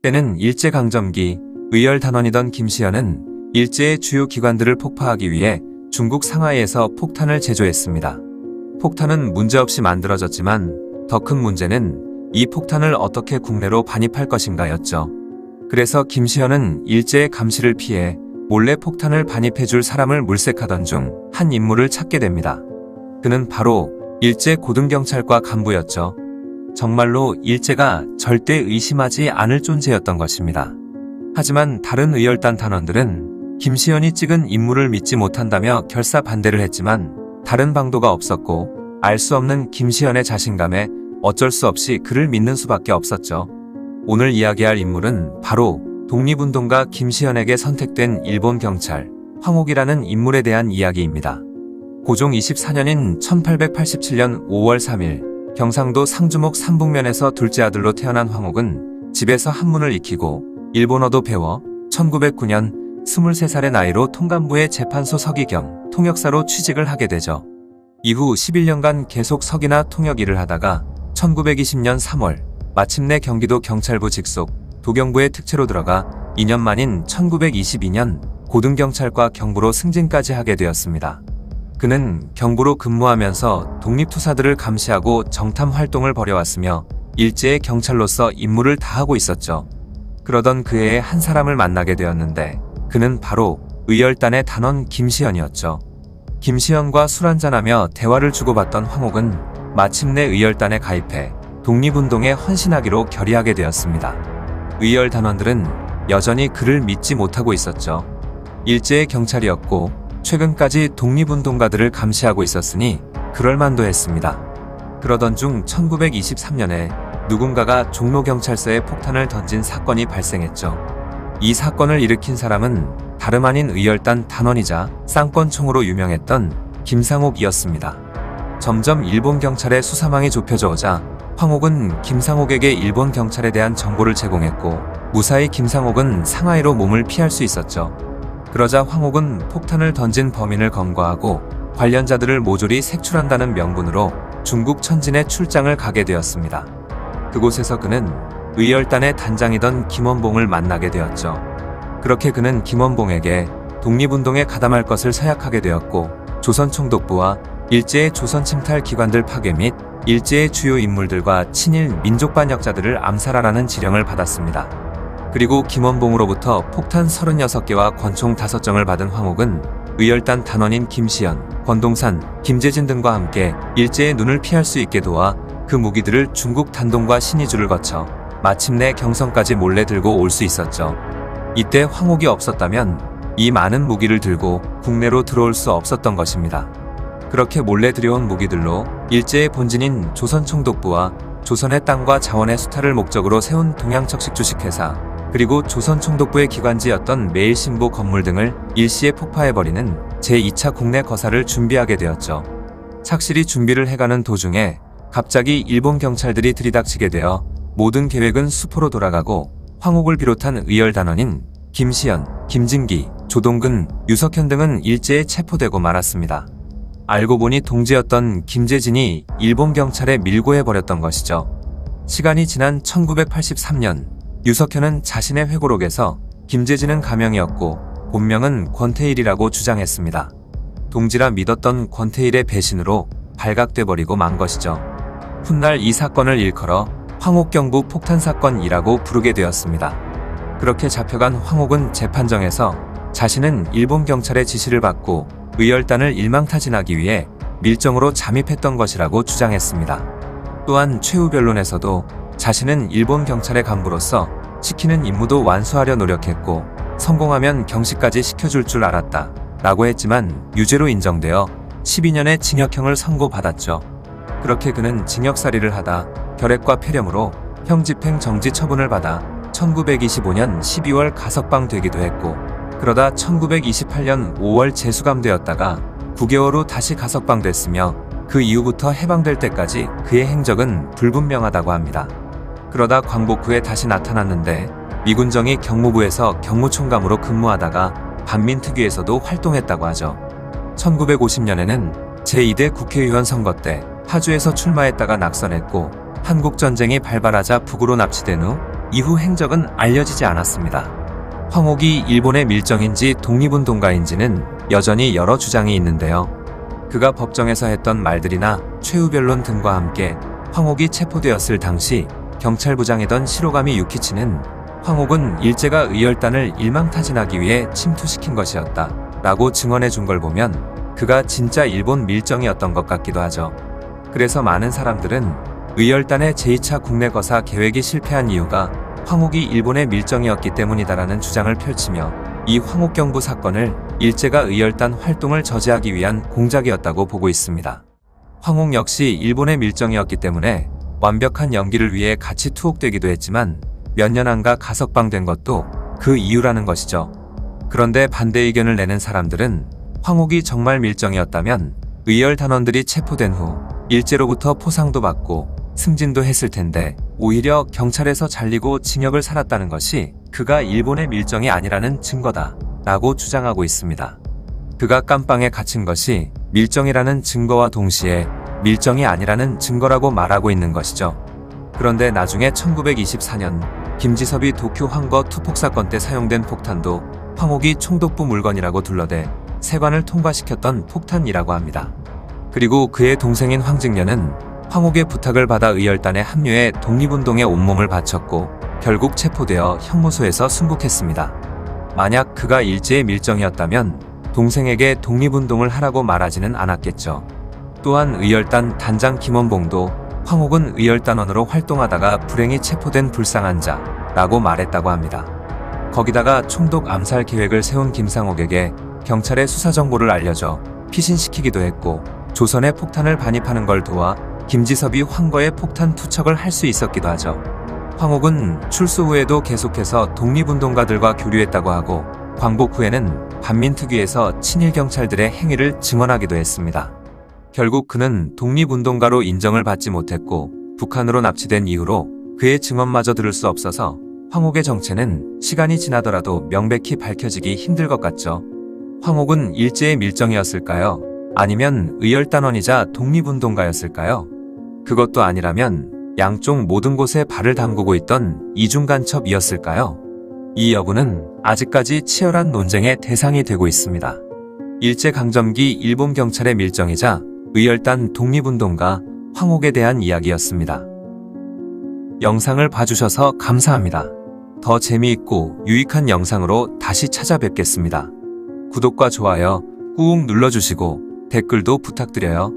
때는 일제강점기 의열단원이던 김시현은 일제의 주요 기관들을 폭파하기 위해 중국 상하이에서 폭탄을 제조했습니다. 폭탄은 문제없이 만들어졌지만 더 큰 문제는 이 폭탄을 어떻게 국내로 반입할 것인가였죠. 그래서 김시현은 일제의 감시를 피해 몰래 폭탄을 반입해줄 사람을 물색하던 중 한 인물을 찾게 됩니다. 그는 바로 일제 고등경찰과 간부였죠. 정말로 일제가 절대 의심하지 않을 존재였던 것입니다. 하지만 다른 의열단 단원들은 김시현이 찍은 인물을 믿지 못한다며 결사 반대를 했지만 다른 방도가 없었고 알 수 없는 김시현의 자신감에 어쩔 수 없이 그를 믿는 수밖에 없었죠. 오늘 이야기할 인물은 바로 독립운동가 김시현에게 선택된 일본 경찰 황옥이라는 인물에 대한 이야기입니다. 고종 24년인 1887년 5월 3일 경상도 상주목 삼북면에서 둘째 아들로 태어난 황옥은 집에서 한문을 익히고 일본어도 배워 1909년 23살의 나이로 통감부의 재판소 서기 겸 통역사로 취직을 하게 되죠. 이후 11년간 계속 서기나 통역 일을 하다가 1920년 3월 마침내 경기도 경찰부 직속 도경부에 특채로 들어가 2년 만인 1922년 고등경찰과 경부로 승진까지 하게 되었습니다. 그는 경부로 근무하면서 독립투사들을 감시하고 정탐 활동을 벌여왔으며 일제의 경찰로서 임무를 다하고 있었죠. 그러던 그 해에 한 사람을 만나게 되었는데 그는 바로 의열단의 단원 김시현이었죠. 김시현과 술 한잔하며 대화를 주고받던 황옥은 마침내 의열단에 가입해 독립운동에 헌신하기로 결의하게 되었습니다. 의열 단원들은 여전히 그를 믿지 못하고 있었죠. 일제의 경찰이었고 최근까지 독립운동가들을 감시하고 있었으니 그럴만도 했습니다. 그러던 중 1923년에 누군가가 종로경찰서에 폭탄을 던진 사건이 발생했죠. 이 사건을 일으킨 사람은 다름 아닌 의열단 단원이자 쌍권총으로 유명했던 김상옥이었습니다. 점점 일본 경찰의 수사망이 좁혀져 오자 황옥은 김상옥에게 일본 경찰에 대한 정보를 제공했고 무사히 김상옥은 상하이로 몸을 피할 수 있었죠. 그러자 황옥은 폭탄을 던진 범인을 검거하고 관련자들을 모조리 색출한다는 명분으로 중국 천진에 출장을 가게 되었습니다. 그곳에서 그는 의열단의 단장이던 김원봉을 만나게 되었죠. 그렇게 그는 김원봉에게 독립운동에 가담할 것을 서약하게 되었고 조선총독부와 일제의 조선 침탈 기관들 파괴 및 일제의 주요 인물들과 친일 민족 반역자들을 암살하라는 지령을 받았습니다. 그리고 김원봉으로부터 폭탄 36개와 권총 5정을 받은 황옥은 의열단 단원인 김시현, 권동산, 김재진 등과 함께 일제의 눈을 피할 수 있게 도와 그 무기들을 중국 단동과 신의주를 거쳐 마침내 경성까지 몰래 들고 올 수 있었죠. 이때 황옥이 없었다면 이 많은 무기를 들고 국내로 들어올 수 없었던 것입니다. 그렇게 몰래 들여온 무기들로 일제의 본진인 조선총독부와 조선의 땅과 자원의 수탈을 목적으로 세운 동양척식주식회사 그리고 조선총독부의 기관지였던 매일신보 건물 등을 일시에 폭파해버리는 제2차 국내 거사를 준비하게 되었죠. 착실히 준비를 해가는 도중에 갑자기 일본 경찰들이 들이닥치게 되어 모든 계획은 수포로 돌아가고 황옥을 비롯한 의열단원인 김시현, 김진기, 조동근, 유석현 등은 일제에 체포되고 말았습니다. 알고 보니 동지였던 김재진이 일본 경찰에 밀고 해버렸던 것이죠. 시간이 지난 1983년 유석현은 자신의 회고록에서 김재진은 가명이었고 본명은 권태일이라고 주장했습니다. 동지라 믿었던 권태일의 배신으로 발각돼버리고 만 것이죠. 훗날 이 사건을 일컬어 황옥경부 폭탄사건이라고 부르게 되었습니다. 그렇게 잡혀간 황옥은 재판정에서 자신은 일본 경찰의 지시를 받고 의열단을 일망타진하기 위해 밀정으로 잠입했던 것이라고 주장했습니다. 또한 최후 변론에서도 자신은 일본 경찰의 간부로서 시키는 임무도 완수하려 노력했고 성공하면 경시까지 시켜줄 줄 알았다 라고 했지만 유죄로 인정되어 12년의 징역형을 선고받았죠. 그렇게 그는 징역살이를 하다 결핵과 폐렴으로 형집행 정지 처분을 받아 1925년 12월 가석방되기도 했고 그러다 1928년 5월 재수감되었다가 9개월 후 다시 가석방됐으며 그 이후부터 해방될 때까지 그의 행적은 불분명하다고 합니다. 그러다 광복 후에 다시 나타났는데 미군정이 경무부에서 경무총감으로 근무하다가 반민특위에서도 활동했다고 하죠. 1950년에는 제2대 국회의원 선거 때 파주에서 출마했다가 낙선했고 한국전쟁이 발발하자 북으로 납치된 후 이후 행적은 알려지지 않았습니다. 황옥이 일본의 밀정인지 독립운동가인지는 여전히 여러 주장이 있는데요. 그가 법정에서 했던 말들이나 최후 변론 등과 함께 황옥이 체포되었을 당시 경찰부장이던 시로가미 유키치는 황옥은 일제가 의열단을 일망타진하기 위해 침투시킨 것이었다 라고 증언해 준 걸 보면 그가 진짜 일본 밀정이었던 것 같기도 하죠. 그래서 많은 사람들은 의열단의 제2차 국내 거사 계획이 실패한 이유가 황옥이 일본의 밀정이었기 때문이다라는 주장을 펼치며 이 황옥경부 사건을 일제가 의열단 활동을 저지하기 위한 공작이었다고 보고 있습니다. 황옥 역시 일본의 밀정이었기 때문에 완벽한 연기를 위해 같이 투옥되기도 했지만 몇 년 안가 가석방된 것도 그 이유라는 것이죠. 그런데 반대 의견을 내는 사람들은 황옥이 정말 밀정이었다면 의열 단원들이 체포된 후 일제로부터 포상도 받고 승진도 했을 텐데 오히려 경찰에서 잘리고 징역을 살았다는 것이 그가 일본의 밀정이 아니라는 증거다 라고 주장하고 있습니다. 그가 깜빵에 갇힌 것이 밀정이라는 증거와 동시에 밀정이 아니라는 증거라고 말하고 있는 것이죠. 그런데 나중에 1924년 김지섭이 도쿄 황거 투폭 사건 때 사용된 폭탄도 황옥이 총독부 물건이라고 둘러대 세관을 통과시켰던 폭탄이라고 합니다. 그리고 그의 동생인 황직년은 황옥의 부탁을 받아 의열단에 합류해 독립운동에 온몸을 바쳤고 결국 체포되어 형무소에서 순국했습니다. 만약 그가 일제의 밀정이었다면 동생에게 독립운동을 하라고 말하지는 않았겠죠. 또한 의열단 단장 김원봉도 황옥은 의열단원으로 활동하다가 불행히 체포된 불쌍한 자 라고 말했다고 합니다. 거기다가 총독 암살 계획을 세운 김상옥에게 경찰의 수사 정보를 알려줘 피신시키기도 했고 조선에 폭탄을 반입하는 걸 도와 김지섭이 황거에 폭탄 투척을 할 수 있었기도 하죠. 황옥은 출소 후에도 계속해서 독립운동가들과 교류했다고 하고 광복 후에는 반민특위에서 친일 경찰들의 행위를 증언하기도 했습니다. 결국 그는 독립운동가로 인정을 받지 못했고 북한으로 납치된 이후로 그의 증언마저 들을 수 없어서 황옥의 정체는 시간이 지나더라도 명백히 밝혀지기 힘들 것 같죠. 황옥은 일제의 밀정이었을까요? 아니면 의열단원이자 독립운동가였을까요? 그것도 아니라면 양쪽 모든 곳에 발을 담그고 있던 이중간첩이었을까요? 이 여부는 아직까지 치열한 논쟁의 대상이 되고 있습니다. 일제강점기 일본 경찰의 밀정이자 의열단 독립운동가 황옥에 대한 이야기였습니다. 영상을 봐주셔서 감사합니다. 더 재미있고 유익한 영상으로 다시 찾아뵙겠습니다. 구독과 좋아요 꾹 눌러주시고 댓글도 부탁드려요.